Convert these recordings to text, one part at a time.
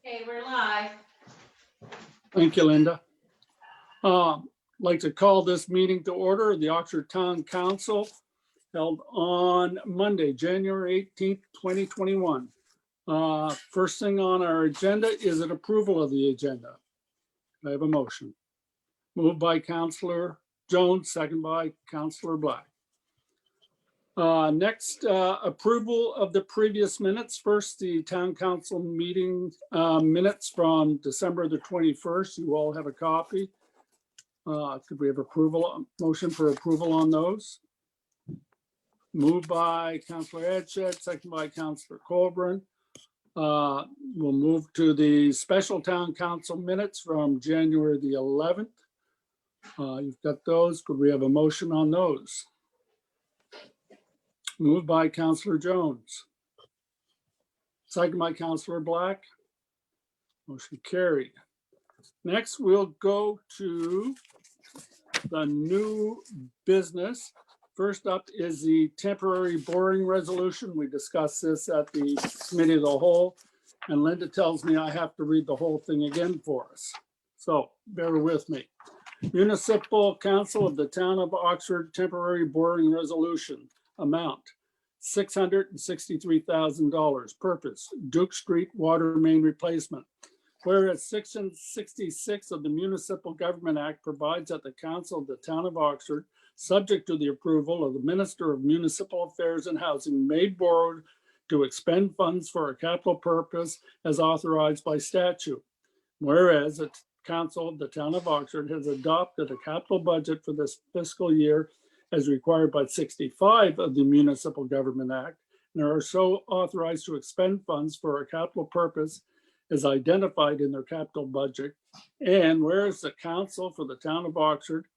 Okay, we're live. Thank you, Linda. I'd like to call this meeting to order. The Oxford Town Council held on Monday, January 18th, 2021. First thing on our agenda is an approval of the agenda. I have a motion. Moved by Councillor Jones, second by Councillor Black. Next, approval of the previous minutes. First, the town council meeting minutes from December the 21st. You all have a copy. Could we have motion for approval on those? Moved by Councillor Edshed, second by Councillor Colburn. We'll move to the special town council minutes from January the 11th. You've got those. Could we have a motion on those? Moved by Councillor Jones. Second by Councillor Black. Motion carried. Next, we'll go to the new business. First up is the temporary boring resolution. We discussed this at the committee of the whole, and Linda tells me I have to read the whole thing again for us. So bear with me. Municipal Council of the Town of Oxford temporary boring resolution. Amount $663,000. Purpose Duke Street water main replacement. Whereas Section 66 of the Municipal Government Act provides that the Council of the Town of Oxford, subject to the approval of the Minister of Municipal Affairs and Housing, may borrow to expend funds for a capital purpose as authorized by statute. Whereas the Council of the Town of Oxford has adopted a capital budget for this fiscal year as required by 65 of the Municipal Government Act, and are so authorized to expend funds for a capital purpose as identified in their capital budget. And whereas the Council for the Town of Oxford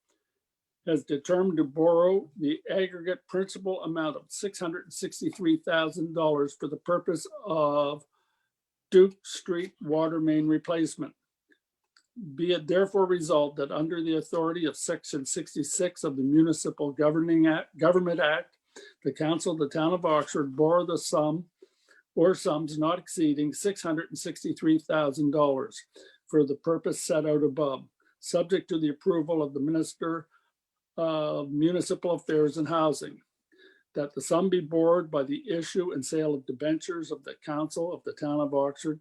has determined to borrow the aggregate principal amount of $663,000 for the purpose of Duke Street water main replacement. Be it therefore resolved that under the authority of Section 66 of the Municipal Government Act, the Council of the Town of Oxford borrow the sum or sums not exceeding $663,000 for the purpose set out above, subject to the approval of the Minister of Municipal Affairs and Housing. That the sum be borrowed by the issue and sale of debentures of the Council of the Town of Oxford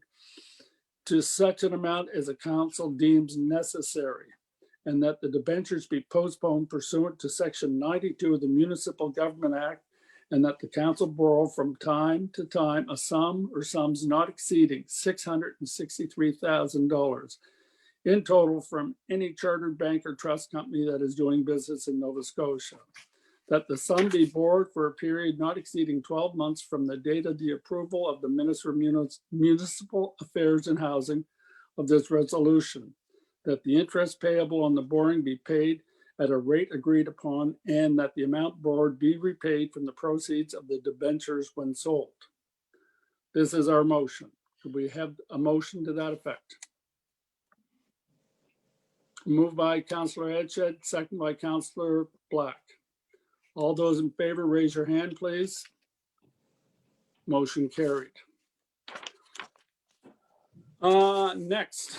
to such an amount as the council deems necessary, and that the debentures be postponed pursuant to Section 92 of the Municipal Government Act, and that the council borrow from time to time a sum or sums not exceeding $663,000 in total from any chartered bank or trust company that is doing business in Nova Scotia. That the sum be borrowed for a period not exceeding 12 months from the date of the approval of the Minister of Municipal Affairs and Housing of this resolution. That the interest payable on the borrowing be paid at a rate agreed upon, and that the amount borrowed be repaid from the proceeds of the debentures when sold. This is our motion. Could we have a motion to that effect? Moved by Councillor Edshed, second by Councillor Black. All those in favor, raise your hand, please. Motion carried. Next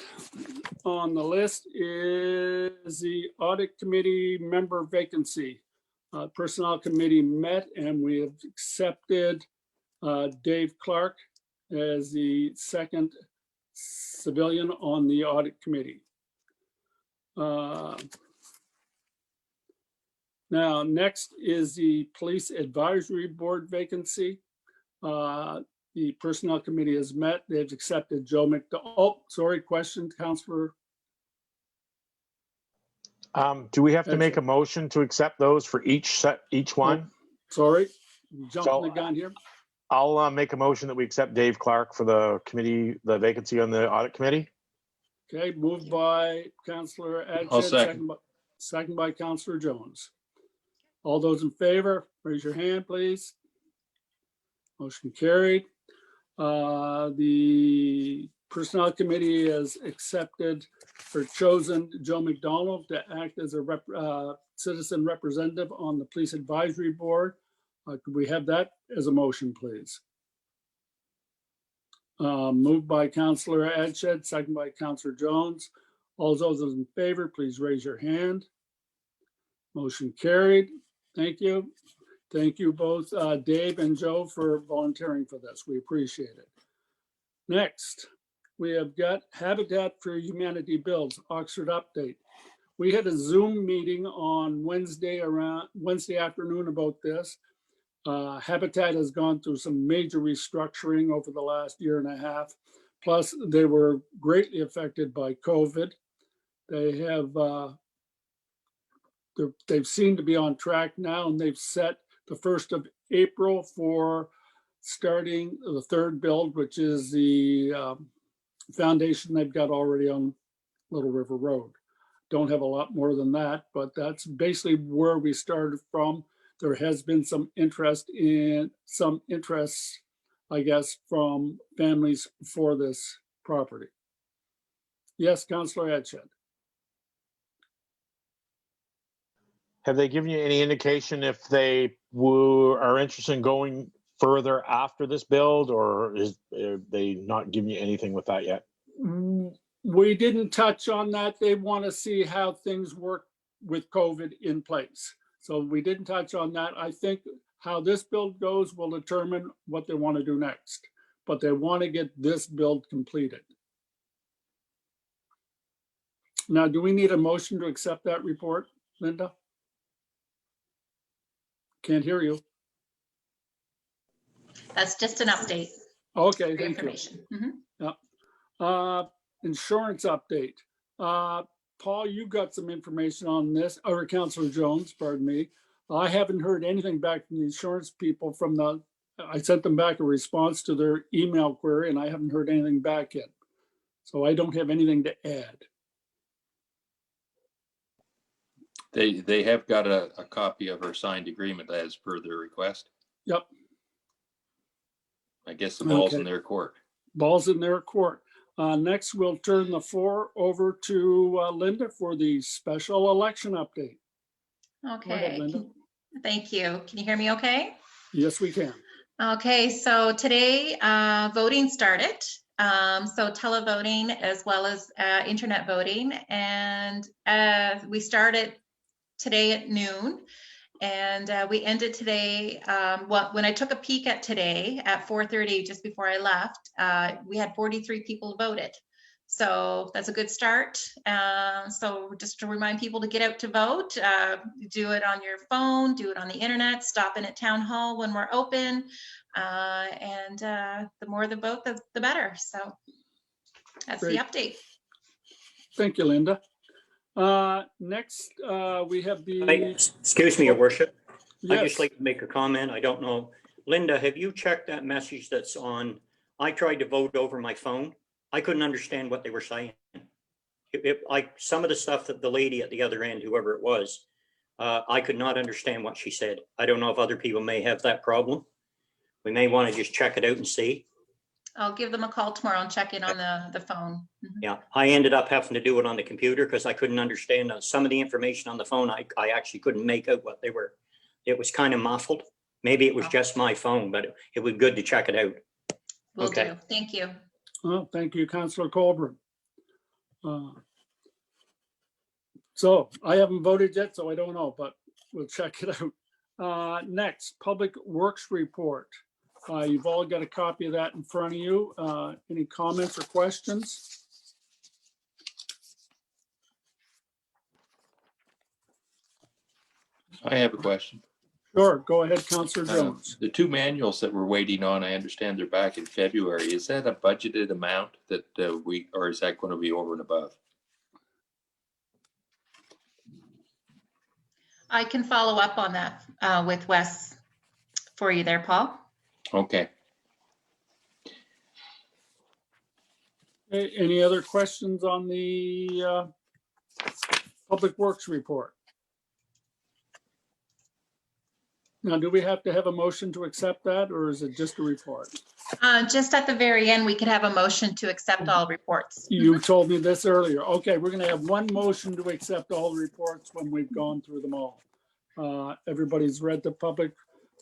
on the list is the Audit Committee member vacancy. Personnel Committee met and we have accepted Dave Clark as the second civilian on the Audit Committee. Now, next is the Police Advisory Board vacancy. The Personnel Committee has met. They've accepted Joe McDonald. Oh, sorry, question, Councillor. Do we have to make a motion to accept those for each one? Oh, sorry, jumping the gun here. I'll make a motion that we accept Dave Clark for the vacancy on the Audit Committee. Okay, moved by Councillor Edshed, second by Councillor Jones. All those in favor, raise your hand, please. Motion carried. The Personnel Committee has accepted or chosen Joe McDonald to act as a citizen representative on the Police Advisory Board. Could we have that as a motion, please? Moved by Councillor Adshed, second by Councillor Jones. All those in favor, please raise your hand. Motion carried. Thank you. Thank you both, Dave and Joe, for volunteering for this. We appreciate it. Next, we have got Habitat for Humanity Builds, Oxford update. We had a Zoom meeting on Wednesday afternoon about this. Habitat has gone through some major restructuring over the last year and a half. Plus, they were greatly affected by COVID. They have, they've seemed to be on track now, and they've set the 1st of April for starting the third build, which is the foundation they've got already on Little River Road. Don't have a lot more than that, but that's basically where we started from. There has been some interest, I guess, from families for this property. Yes, Councillor Adshed. Have they given you any indication if they are interested in going further after this build, or are they not giving you anything with that yet? We didn't touch on that. They want to see how things work with COVID in place. So we didn't touch on that. I think how this build goes will determine what they want to do next, but they want to get this build completed. Now, do we need a motion to accept that report, Linda? Can't hear you. That's just an update. Okay, For thank you. information. Mhm. Yep. Insurance update. Paul, you got some information on this, or Councillor Jones, pardon me. I haven't heard anything back from the insurance people I sent them back a response to their email query, and I haven't heard anything back yet. So I don't have anything to add. They have got a copy of our signed agreement as per their request. Yep. I guess the ball's Okay. in their court. Ball's in their court. Next, we'll turn the floor over to Linda for the special election update. Go ahead, Okay, Linda. thank you. Can you hear me okay? Yes, we can. Okay, so today voting started. So televoting as well as internet voting. And we started today at noon. And we ended today, when I took a peek at today at 4:30, just before I left, we had 43 people voted. So that's a good start. So just to remind people to get out to vote, do it on your phone, do it on the internet, stop in at Town Hall when we're open. And the more the vote, the better. So that's Great. the update. Thank you, Linda. Next, we have the. Excuse me, Your Worship. Yes. I'd just like to make a comment. I don't know. Linda, have you checked that message that's on? I tried to vote over my phone. I couldn't understand what they were saying. Some of the stuff that the lady at the other end, whoever it was, I could not understand what she said. I don't know if other people may have that problem. We may want to just check it out and see. I'll give them a call tomorrow and check in on the phone. Yeah, I ended up having to do it on the computer because I couldn't understand some of the information on the phone. I actually couldn't make out what they were. It was kind of muffled. Maybe it was just my phone, but it would be good to check it out. Will Okay. do. Thank you. Well, thank you, Councillor Colburn. So I haven't voted yet, so I don't know, but we'll check it out. Next, Public Works Report. You've all got a copy of that in front of you. Any comments or questions? I have a question. Sure, go ahead, Councillor Jones. The two manuals that we're waiting on, I understand they're back in February. Is that a budgeted amount that or is that going to be over and above? I can follow up on that with Wes for you there, Paul. Okay. Okay, any other questions on the Public Works Report? Now, do we have to have a motion to accept that, or is it just a report? Just at the very end, we could have a motion to accept all reports. You told me this earlier. Okay, we're gonna have one motion to accept all the reports when we've gone through them all. Everybody's read the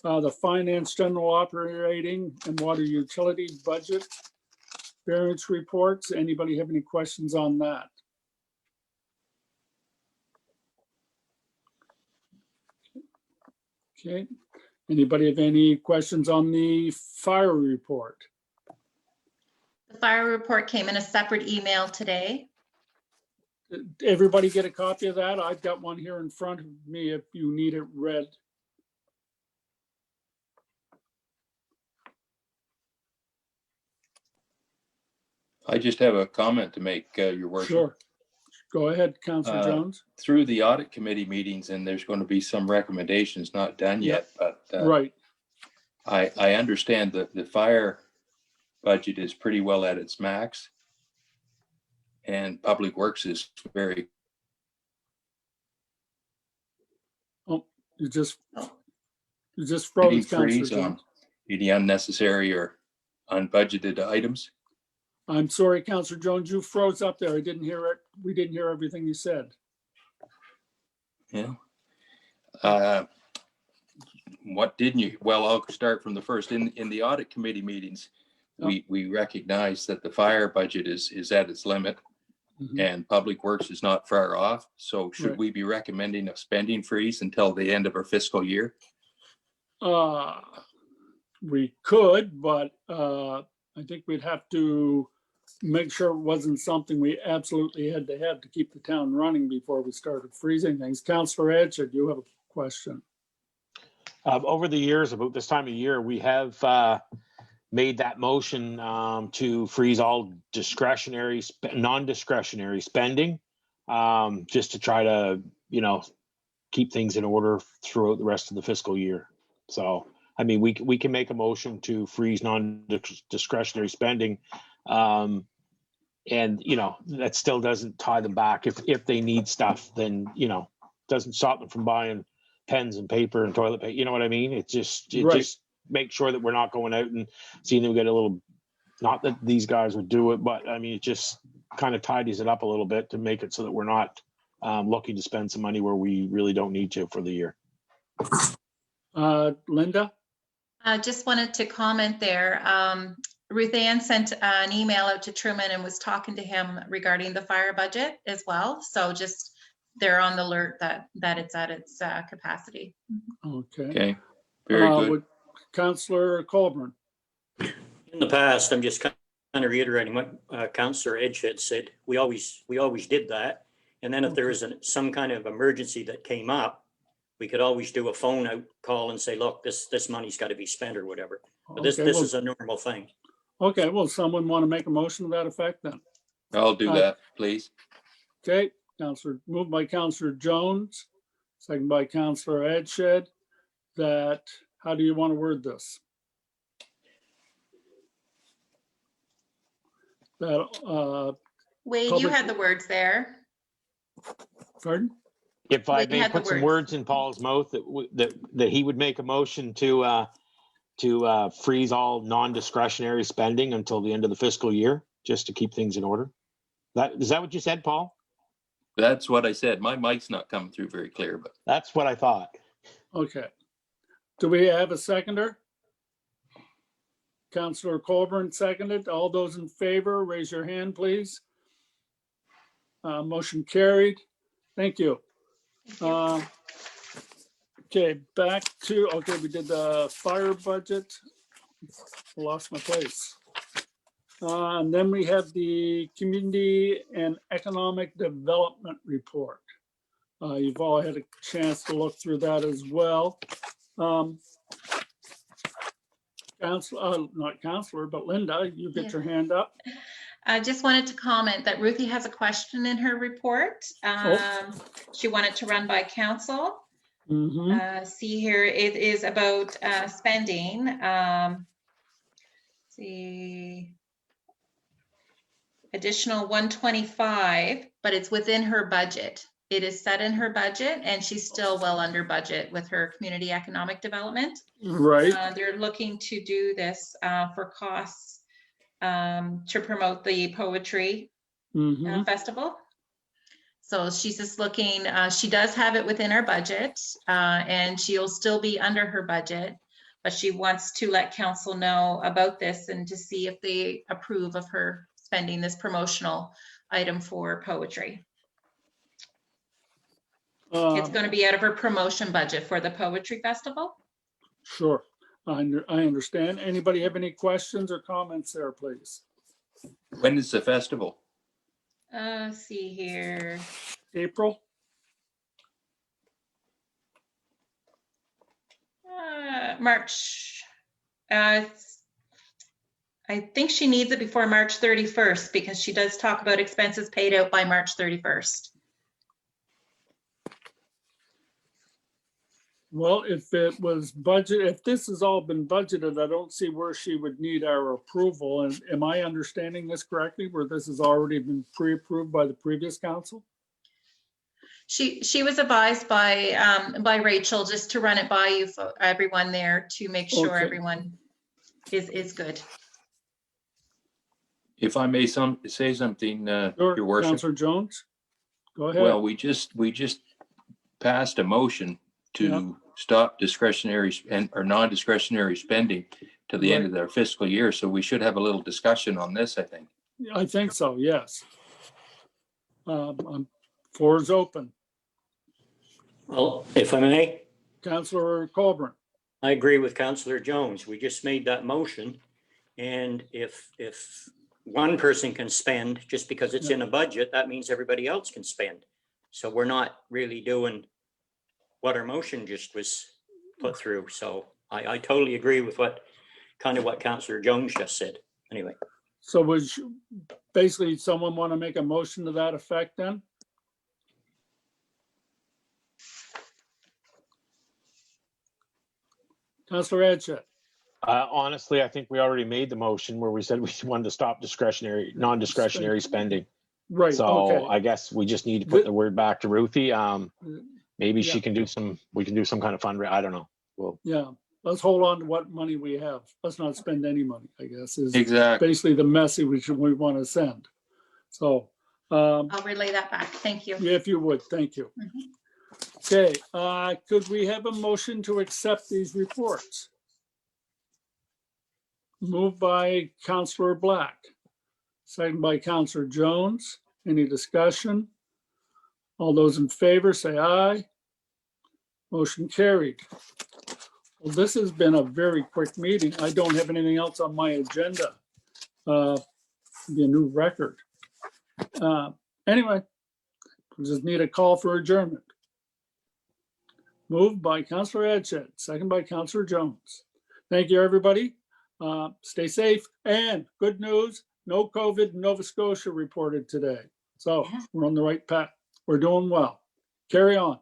the finance, general operating and water utility budget. variance reports. Anybody have any questions on that? Okay. Anybody have any questions on the fire report? The fire report came in a separate email today. Did everybody get a copy of that? I've got one here in front of me if you need it read. I just have a comment to make, Your Worship. Sure. Go ahead, Councillor Jones. Through the audit committee meetings, and there's going to be some recommendations not done yet, but Right. I understand that the fire budget is pretty well at its max. And Public Works is very, You just getting froze, Councillor freeze Jones. on any unnecessary or unbudgeted items. I'm sorry, Councillor Jones, you froze up there. I didn't hear it. We didn't hear everything you said. Yeah. What didn't you? Well, I'll start from the first. In the audit committee meetings, we recognize that the fire budget is at its limit. Mhm. And Public Works is not far off. So should Right. we be recommending a spending freeze until the end of our fiscal year? We could, but I think we'd have to make sure it wasn't something we absolutely had to have to keep the town running before we started freezing things. Councillor Edge, you have a question? Over the years, about this time of year, we have made that motion to freeze all discretionary, non-discretionary spending, just to try to, keep things in order throughout the rest of the fiscal year. So, I mean, we can make a motion to freeze non-discretionary spending. And, that still doesn't tie them back. If they need stuff, then, doesn't stop them from buying pens and paper and toilet paper. You know what I mean? It just make sure that we're not going out and seeing that we get a little, not that these guys would do it, but I mean, it just kind of tidies it up a little bit to make it so that we're not looking to spend some money where we really don't need to for the year. Linda? I just wanted to comment there. Ruth Ann sent an email out to Truman and was talking to him regarding the fire budget as well. So just they're on the alert that it's at its capacity. Okay. Okay, very good. Councillor Colburn? In the past, I'm just kind of reiterating what Councillor Edge had said. We always did that. And then if there is some kind of emergency that came up, we could always do a phone out call and say, look, this money's got to be spent or whatever. But this is a normal thing. Okay, well, someone want to make a motion to that effect then? I'll do that, please. Okay, moved by Councillor Jones, second by Councillor Edshed. That, how do you want to word this? That, Wade, you had the words there. pardon? If I Wade, you may had the put some words. words in Paul's mouth, that he would make a motion to freeze all non-discretionary spending until the end of the fiscal year, just to keep things in order. Is that what you said, Paul? That's what I said. My mic's not coming through very clear, but That's what I thought. Okay. Do we have a seconder? Councillor Colburn seconded. All those in favor, raise your hand, please. Motion carried. Thank you. Okay, back to, we did the fire budget. Lost my place. And then we have the community and economic development report. You've all had a chance to look through that as well. Not Councillor, but Linda, you get your hand up. I just wanted to comment that Ruthie has a question in her report. She wanted to run by council. See here, it is about spending. See, additional 125, but it's within her budget. It is set in her budget and she's still well under budget with her community economic development. Right. They're looking to do this for costs to promote the poetry festival. So she's just looking, she does have it within her budget and she'll still be under her budget, but she wants to let council know about this and to see if they approve of her spending this promotional item for poetry. It's going to be out of her promotion budget for the poetry festival. Sure, I understand. Anybody have any questions or comments there, please? When is the festival? See here. April? March. I think she needs it before March 31st because she does talk about expenses paid out by March 31st. Well, if it was budget, if this has all been budgeted, I don't see where she would need our approval. And am I understanding this correctly, where this has already been pre-approved by the previous council? She was advised by Rachel just to run it by you, everyone there, to make sure Okay. everyone is good. If I may say something, Your Sure, Worship. Councillor Jones, go ahead. Well, we just passed a motion to stop discretionary or non-discretionary spending to the end of their fiscal year. So we should have a little discussion on this, I think. I think so, yes. Floor is open. Well, if I may, Councillor Colburn. I agree with Councillor Jones. We just made that motion. And if one person can spend just because it's in a budget, that means everybody else can spend. So we're not really doing what our motion just was put through. So I totally agree with what Councillor Jones just said. Anyway. So basically someone want to make a motion to that effect then? Councillor Edgett. Honestly, I think we already made the motion where we said we wanted to stop non-discretionary spending. Right, So okay. I guess we just need to put the word back to Ruthie. Maybe Yeah. we can do some kind of fundraiser. I don't know. Well, Yeah, let's hold on to what money we have. Let's not spend any money, I guess, is Exactly. basically the message we want to send. So, I'll relay that back. Thank you. yeah, if you would, thank you. Okay, could we have a motion to accept these reports? Moved by Councillor Black, second by Councillor Jones. Any discussion? All those in favor say aye. Motion carried. Well, this has been a very quick meeting. I don't have anything else on my agenda. Be a new record. Anyway, we just need a call for adjournment. Moved by Councillor Edgett, second by Councillor Jones. Thank you, everybody. Stay safe, and good news, no COVID in Nova Scotia reported today. So we're on the right path. We're doing well. Carry on.